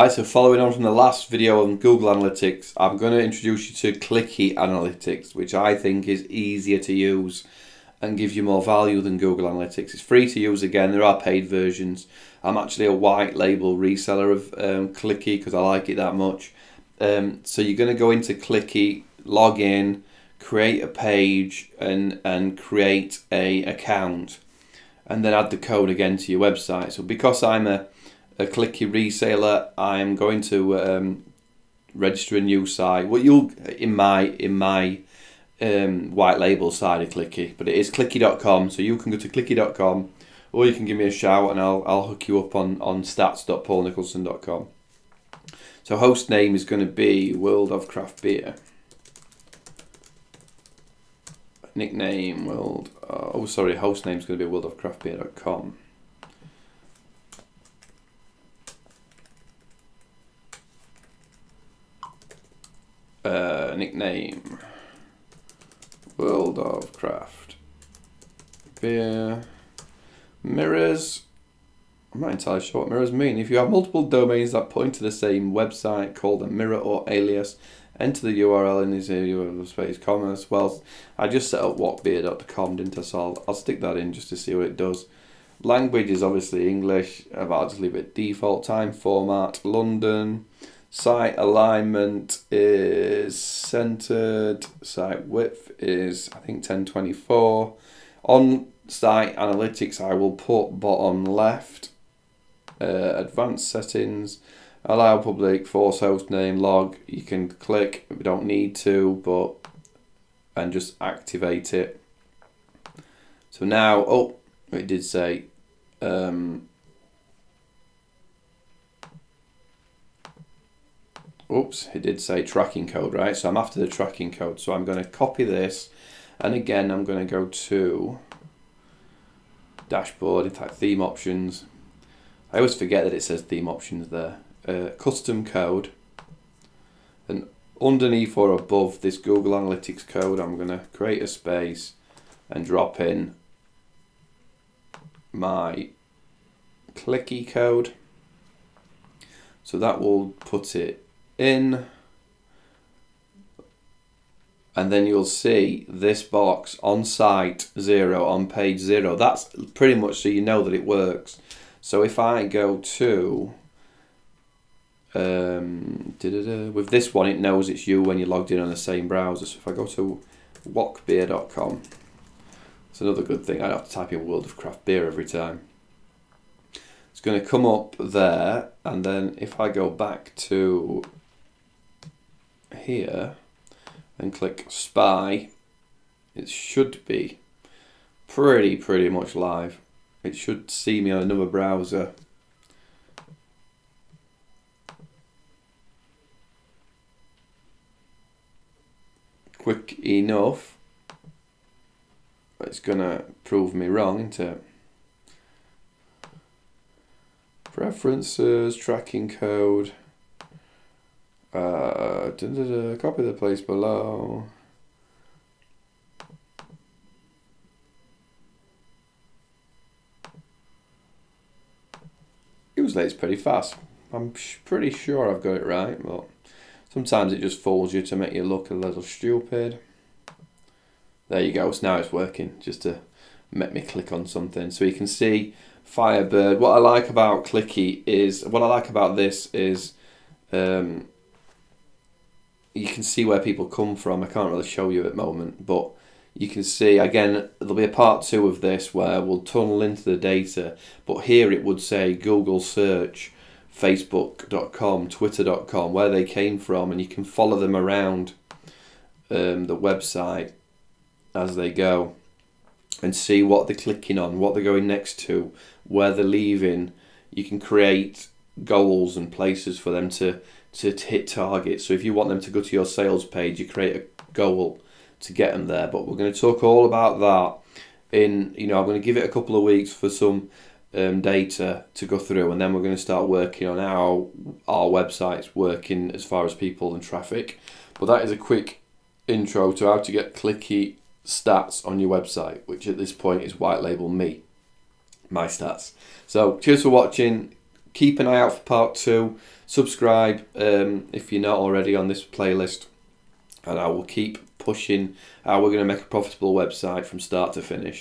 Right, so following on from the last video on Google Analytics, I'm going to introduce you to Clicky Analytics, which I think is easier to use and gives you more value than Google Analytics. It's free to use again, there are paid versions. I'm actually a white label reseller of Clicky because I like it that much. So you're going to go into Clicky, log in, create a page and create a account, and then add the code again to your website. So because I'm a Clicky reseller, I'm going to register a new site. What you'll in my white label side of Clicky, but it is clicky.com, so you can go to clicky.com, or you can give me a shout and I'll hook you up on stats.paulnicholson.com. So host name is going to be World of Craft Beer. Nickname host name is going to be worldofcraftbeer.com. Nickname World of Craft Beer. Mirrors, I'm not entirely sure what mirrors mean. If you have multiple domains that point to the same website called a mirror or alias, enter the URL in this URL space commerce. Well, I just set up walkbeer.com, didn't I? So I'll stick that in just to see what it does. Language is obviously English, but I'll just leave it default. Time format, London. Site alignment is centered. Site width is, I think, 1024. On site analytics, I will put bottom left. Advanced settings, allow public, force host name, log. You can click, we don't need to, and just activate it. So now, oh, it did say, oops, it did say tracking code, right? So I'm after the tracking code. So I'm going to copy this, and again, I'm going to go to dashboard, in fact, theme options. I always forget that it says theme options there. Custom code, and underneath or above this Google Analytics code, I'm going to create a space and drop in my Clicky code. So that will put it in, and then you'll see this box on site 0, on page 0. That's pretty much so you know that it works. So if I go to with this one, it knows it's you when you're logged in on the same browser. So if I go to walkbeer.com, it's another good thing. I don't have to type in World of Craft Beer every time. It's going to come up there, and then if I go back to here and click spy, it should be pretty much live. It should see me on another browser. Quick enough. It's gonna prove me wrong, isn't it? Preferences, tracking code. Copy the place below. Usually it's pretty fast. I'm pretty sure I've got it right, but sometimes it just fools you to make you look a little stupid. There you go, so now it's working, just to make me click on something. So you can see Firebird. What I like about Clicky is, what I like about this is you can see where people come from. I can't really show you at the moment, but you can see, again, there'll be a part 2 of this where we'll tunnel into the data, but here it would say Google search, facebook.com, twitter.com, where they came from, and you can follow them around the website as they go and see what they're clicking on, what they're going next to, where they're leaving. You can create goals and places for them to hit targets. So if you want them to go to your sales page, you create a goal to get them there. But we're going to talk all about that in, I'm going to give it a couple of weeks for some data to go through, and then we're going to start working on how our website's working as far as people and traffic. But that is a quick intro to how to get Clicky stats on your website, which at this point is white label my stats. So cheers for watching. keep an eye out for part 2. Subscribe if you're not already on this playlist, and I will keep pushing how we're going to make a profitable website from start to finish.